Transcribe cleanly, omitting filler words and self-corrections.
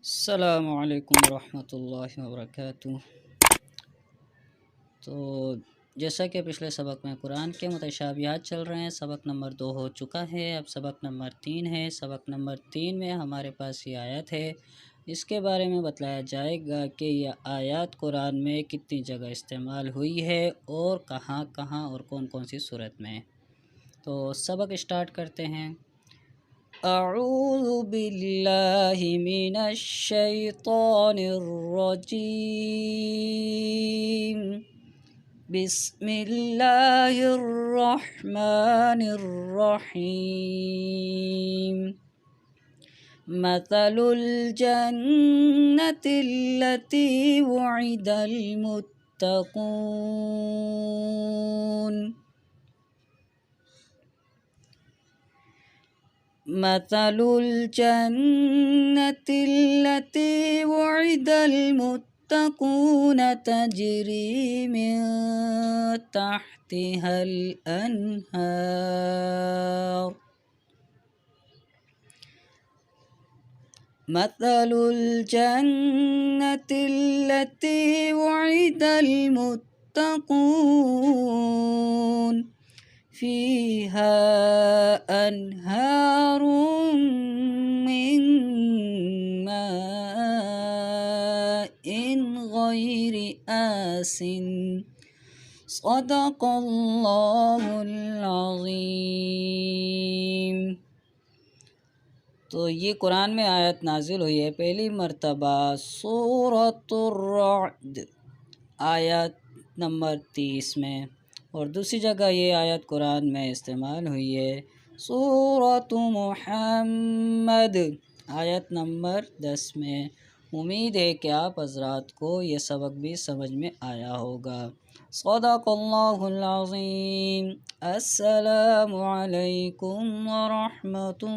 अस्सलामु अलैकुम रहमतुल्लाहि व बरकातुहू। तो जैसा कि पिछले सबक में कुरान के मुतशाबिहात चल रहे हैं, सबक नंबर 2 हो चुका है। अब सबक नंबर 3 है। सबक नंबर 3 में हमारे पास ये आयत है, इसके बारे में बतलाया जाएगा कि यह आयत कुरान में कितनी जगह इस्तेमाल हुई है और कहाँ कहाँ और कौन कौन सी सूरत में। तो सबक स्टार्ट करते हैं। अऊज़ु बिल्लाहि मिनश शैतानिर रजीम। बिस्मिल्लाहिर रहमानिर रहीम। मसलुल जन्नतिल्लती वुइदल मुत्तक़ून। मसलुल जन्नतिल्लती वुइदल मुत्तक़ून तजरी मिन तहतिहल अन्हार। मसलुल जन्नतिल्लती वुइदल मुत्तक़ून फ़ीहा अन्हारुम मिन माइन गैरि आसिन। सदक़ल्लाहुल अज़ीम। तो ये कुरान में आयत नाजिल हुई है पहली मर्तबा सूरतुर रअद आयत नंबर 30 में, और दूसरी जगह ये आयत कुरान में इस्तेमाल हुई है सूरतु मुहम्मद आयत नंबर 10 में। उम्मीद है कि आप हज़रात को ये सबक भी समझ में आया होगा। सदक़ल्लाहुल अज़ीम। अस्सलामु अलैकुम व रहमतुल्लाह।